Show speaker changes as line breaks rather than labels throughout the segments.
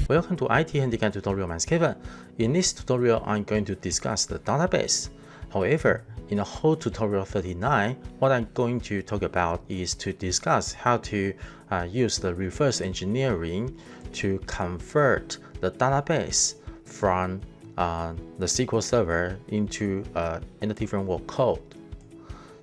Welcome to IT Handicap tutorial. My name is Kevin. In this tutorial, I'm going to discuss the database. However, in the whole tutorial 39, what I'm going to talk about is to discuss how to use the reverse engineering to convert the database from the SQL Server into a different world code.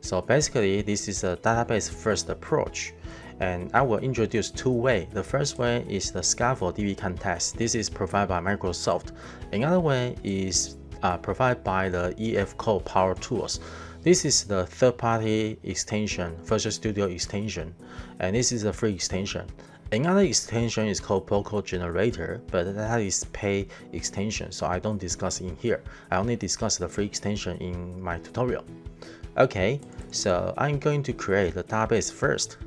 So basically, this is a database first approach. And I will introduce two ways. The first way is the Scaffold DB context. This is provided by Microsoft. Another way is provided by the EF Code Power Tools. This is the third-party extension, Visual Studio extension, and this is a free extension. Another extension is called Code Generator, but that is paid extension, so I don't discuss in here. I only discuss the free extension in my tutorial. Okay, so I'm going to create the database first.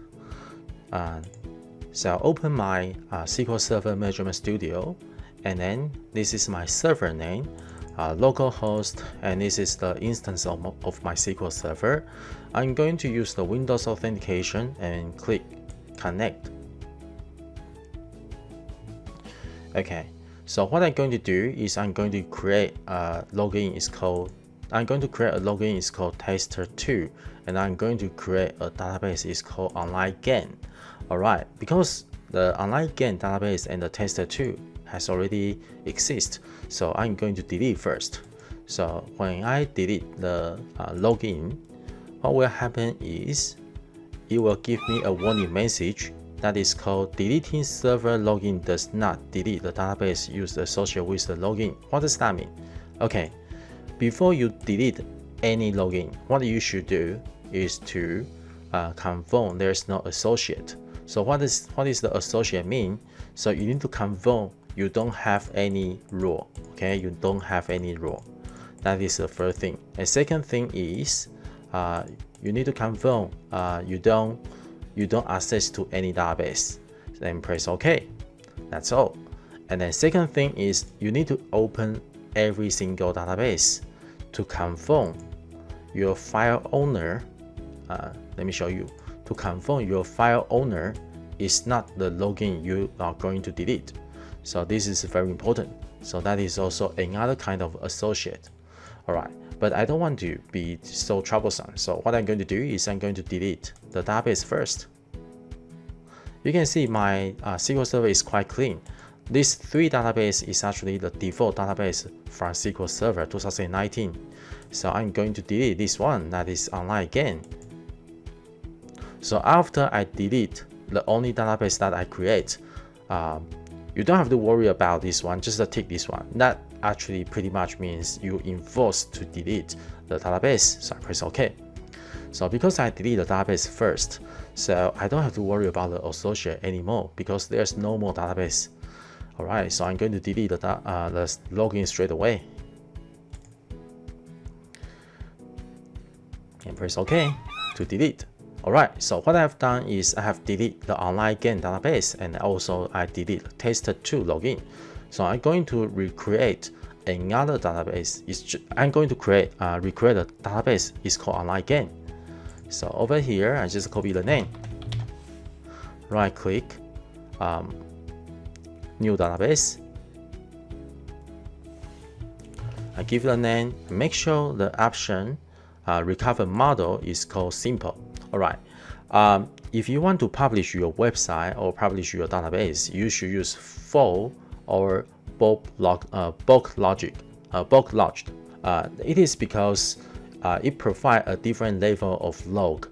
So I'll open my SQL Server Management Studio, and then this is my server name, localhost, and this is the instance of my SQL Server. I'm going to use the Windows authentication and click connect. Okay, so what I'm going to do is I'm going to create a login. I'm going to create a login. It's called tester2, and I'm going to create a database. It's called online gain. Alright, because the online gain database and the tester2 has already exist, so I'm going to delete first. So when I delete the login, what will happen is it will give me a warning message that is called deleting server login does not delete the database used associated with the login. What does that mean? Okay, before you delete any login, what you should do is to confirm there's no associate. So what is the associate mean? So you need to confirm you don't have any rule. Okay, you don't have any rule. That is the first thing. And second thing is you need to confirm you don't access to any database. Then press OK. That's all. And then second thing is you need to open every single database to confirm your file owner. Let me show you. To confirm your file owner is not the login you are going to delete. So this is very important. So that is also another kind of associate. Alright, but I don't want to be so troublesome. So what I'm going to do is I'm going to delete the database first. You can see my SQL Server is quite clean. This 3 database is actually the default database from SQL Server 2019. So I'm going to delete this one that is online again. So after I delete the only database that I create, you don't have to worry about this one, just tick this one. That actually pretty much means you enforce to delete the database. So I press OK. So because I delete the database first, so I don't have to worry about the associate anymore because there's no more database. Alright, so I'm going to delete the login straight away. And press OK to delete. Alright, so what I've done is I have deleted the online gain database and also I delete tester2 login. So I'm going to recreate another database. I'm going to recreate a database. It's called online gain. So over here, I just copy the name. Right click, new database. I give the name. Make sure the option recover model is called simple. Alright, if you want to publish your website or publish your database, you should use full or bulk logic. It is because it provides a different level of log.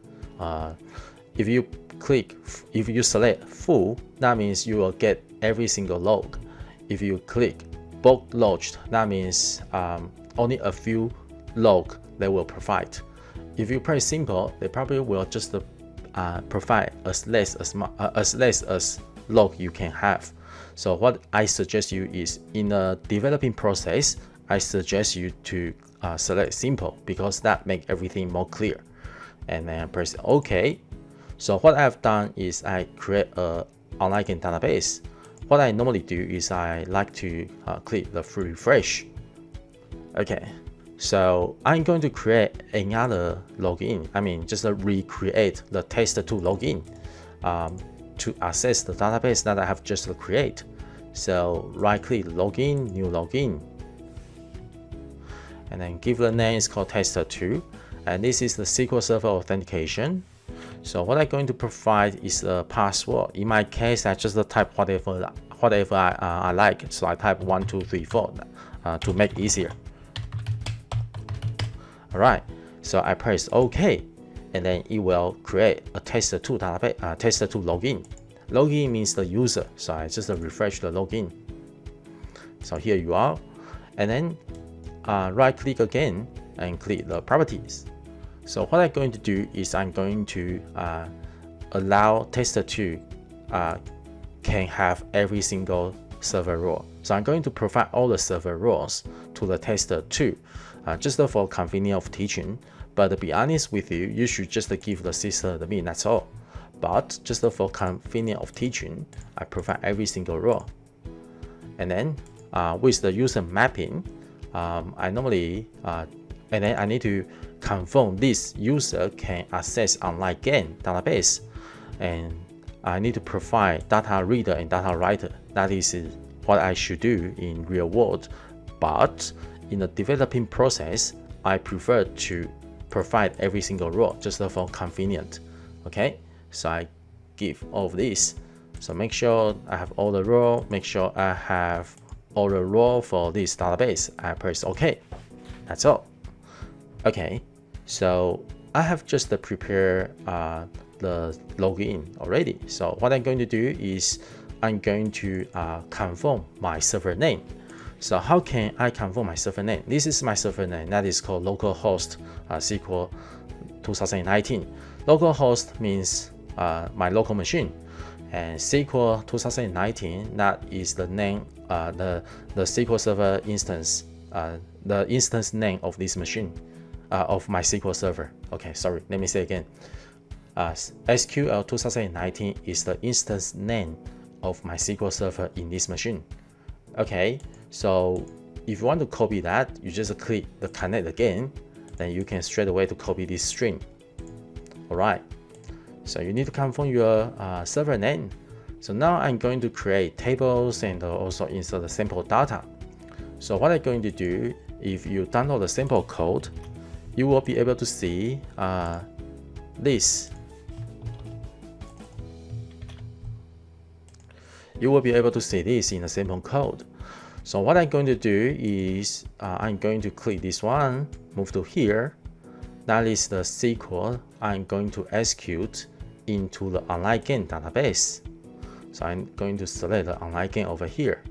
If you select full, that means you will get every single log. If you click bulk logged, that means only a few log they will provide. If you press simple, they probably will just provide as less as log you can have. So what I suggest you is in the developing process, I suggest you to select simple because that makes everything more clear. And then press OK. So what I've done is I create a online gain database. What I normally do is I like to click the refresh. Okay. So I'm going to create another login. I mean, just recreate the tester2 login to access the database that I have just created. So right click login, new login, and then give the name is called tester2, and this is the SQL Server authentication. So what I'm going to provide is a password. In my case, I just type whatever I like. So I type 1, 2, 3, 4 to make it easier. All right. So I press OK, and then it will create a tester2 database, tester2 login. Login means the user. So I just refresh the login. So here you are, and then right click again and click the properties. So what I'm going to do is I'm going to allow tester2 can have every single server role. So I'm going to provide all the server roles to the tester2 just for convenience of teaching. But to be honest with you, you should just give the system the mean, that's all. But just for convenience of teaching, I provide every single role. And then with the user mapping, I normally and then I need to confirm this user can access online game database, and I need to provide data reader and data writer. That is what I should do in real world. But in the developing process, I prefer to provide every single role just for convenient. Okay, so I give all of this. So make sure I have all the role. Make sure I have all the role for this database. I press OK. That's all. Okay, so I have just prepared the login already. So what I'm going to do is I'm going to confirm my server name. So how can I confirm my server name? This is my server name. That is called localhost SQL 2019. Localhost means my local machine, and SQL 2019, that is the name, the SQL Server instance, the instance name of this machine, of my SQL Server. Okay, sorry, let me say again. SQL 2019 is the instance name of my SQL Server in this machine. Okay, so if you want to copy that, you just click the connect again, then you can straight away to copy this string. All right, so you need to confirm your server name. So now I'm going to create tables and also insert the sample data. So what I'm going to do, if you download the sample code, you will be able to see this. You will be able to see this in the sample code. So what I'm going to do is I'm going to click this one, move to here. That is the SQL I'm going to execute into the online game database. So I'm going to select the online game over here.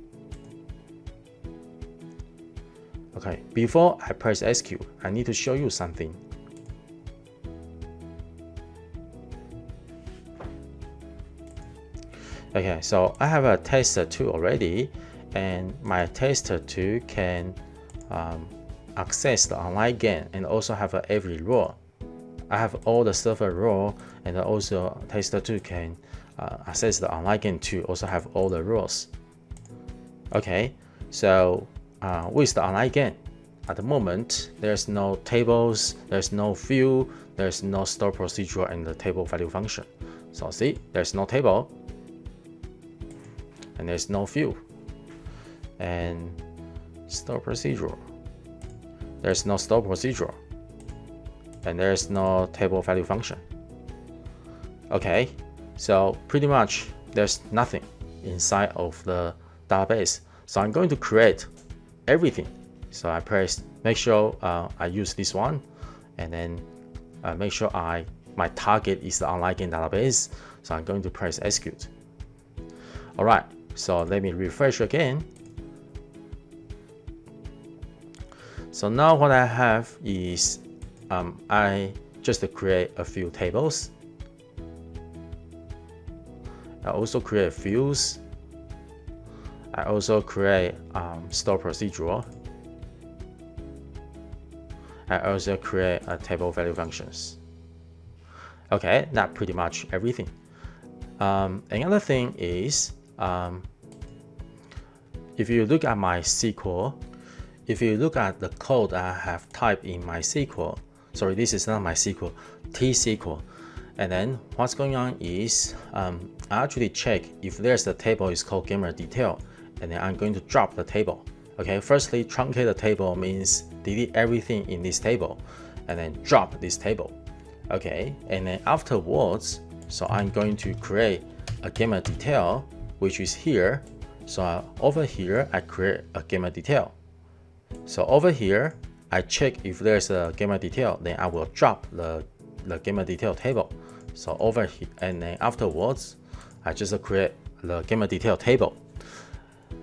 Okay, before I press execute, I need to show you something. Okay, so I have a tester2 already, and my tester2 can access the online game and also have every role. I have all the server role, and also tester2 can access the online game to also have all the roles. Okay, so with the online game, at the moment there's no tables, there's no view, there's no store procedure and the table value function. So see, there's no table and there's no view and store procedure. There's no store procedure and there's no table value function. Okay, so pretty much there's nothing inside of the database. So I'm going to create everything. So I press, make sure I use this one, and then make sure my target is the online game database. So I'm going to press execute. All right, so let me refresh again. So now what I have is I just create a few tables. I also create views. I also create store procedure. I also create a table value functions. Okay, that's pretty much everything. Another thing is, if you look at my SQL, if you look at the code I have typed in my SQL, sorry, this is not my SQL, T-SQL. And then what's going on is I actually check if there's a table is called gamer detail, and then I'm going to drop the table. Okay, firstly, truncate the table means delete everything in this table, and then drop this table. Okay, and then afterwards, so I'm going to create a gamma detail, which is here. So over here, I create a gamma detail. So over here, I check if there's a gamma detail, then I will drop the gamma detail table. So over here, and then afterwards, I just create the gamma detail table.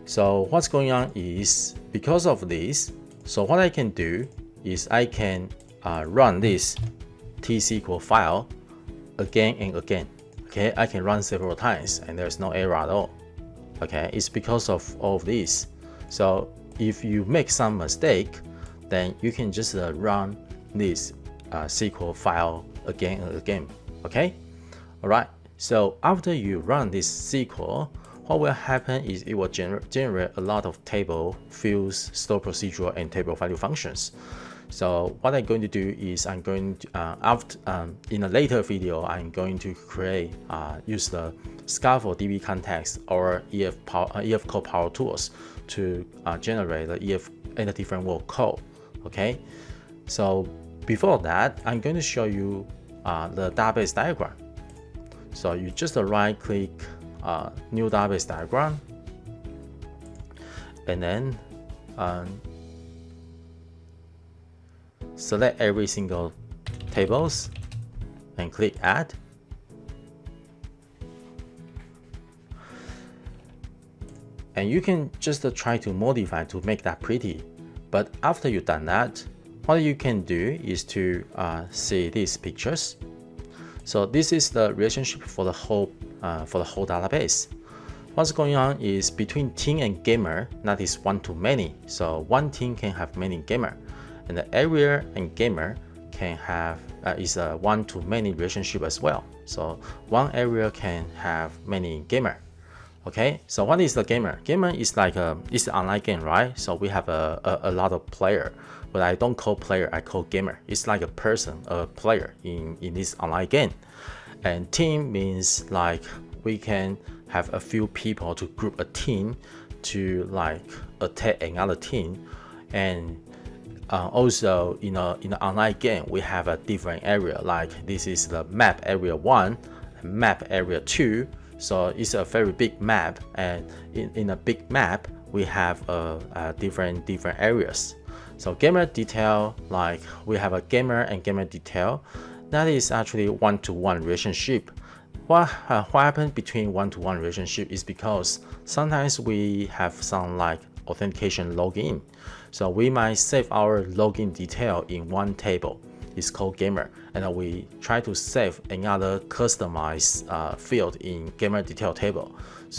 So what's going on is, because of this, so what I can do is I can run this T-SQL file again and again. Okay, I can run several times and there's no error at all. Okay, it's because of all of this. So if you make some mistake, then you can just run this SQL file again and again. Okay, all right. So after you run this SQL, what will happen is it will generate a lot of table, fields, store procedure, and table value functions. So what I'm going to do is I'm going to, in a later video, I'm going to create, use the scaffold DB context or EF code power tools to generate the EF entity framework code. Okay. So before that, I'm going to show you the database diagram. So you just right click new database diagram, and then select every single tables and click add. And you can just try to modify to make that pretty. But after you've done that, what you can do is to see these pictures. So this is the relationship for the whole database. What's going on is between team and gamer, that is one to many. So one team can have many gamer, and the area and gamer can have is a one to many relationship as well. So one area can have many gamer. Okay, so what is the gamer? Gamer is like it's an online game, right? So we have a lot of player, but I don't call player, I call gamer. It's like a person, a player in this online game. And team means like we can have a few people to group a team to like attack another team. And also in an online game, we have a different area, like this is the map area 1, map area 2. So it's a very big map, and in a big map we have different areas. So gamer detail, like we have a gamer and gamer detail, that is actually one-to-one relationship. What happens between one-to-one relationship is because sometimes we have some like authentication login. So we might save our login detail in one table. It's called gamer, and we try to save another customized field in gamer detail table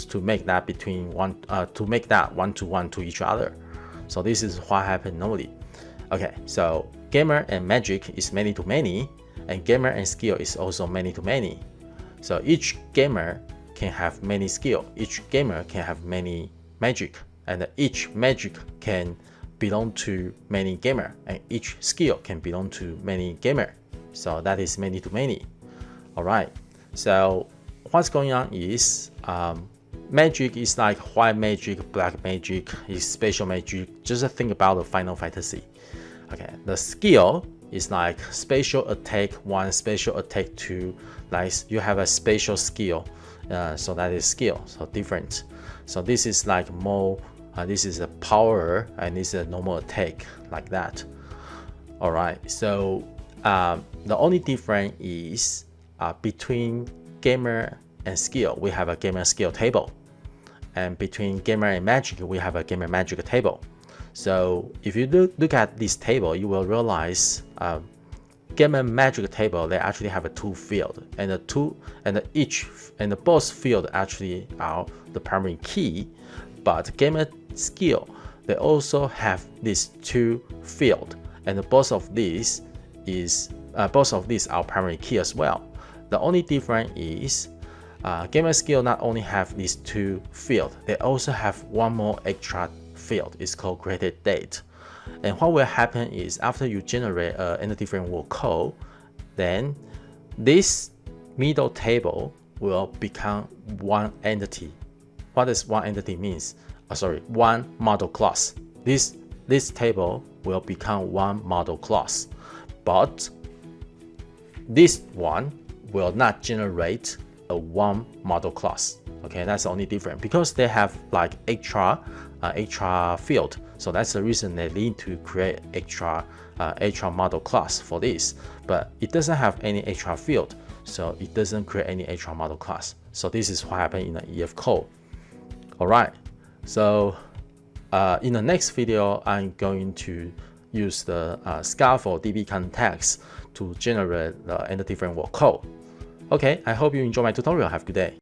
to make that one-to-one to each other. So this is what happens normally. Okay, so gamer and magic is many to many, and gamer and skill is also many to many. So each gamer can have many skill, each gamer can have many magic, and each magic can belong to many gamer, and each skill can belong to many gamer. So that is many to many. All right, so what's going on is magic is like white magic, black magic, is special magic. Just think about the Final Fantasy. Okay, the skill is like special attack 1, special attack 2. Like you have a special skill, so that is skill, so different. So this is like more, this is a power, and this is a normal attack, like that. All right, so the only difference is between gamer and skill, we have a gamer skill table, and between gamer and magic, we have a gamer magic table. So if you look at this table, you will realize gamer magic table, they actually have a 2 field, and both field actually are the primary key. But gamer skill, they also have these 2 field, and both of these are primary key as well. The only difference is gamer skill not only have these 2 field, they also have one more extra field. It's called created date. And what will happen is after you generate an entity framework code, then this middle table will become one entity. What does one entity means? one model class. This table will become one model class, but this one will not generate a one model class. Okay, that's the only difference because they have like extra field. So that's the reason they need to create extra model class for this. But it doesn't have any extra field, so it doesn't create any extra model class. So this is what happened in the EF code. All right. So in the next video, I'm going to use the scaffold DB context to generate the different word code. Okay, I hope you enjoy my tutorial. Have a good day.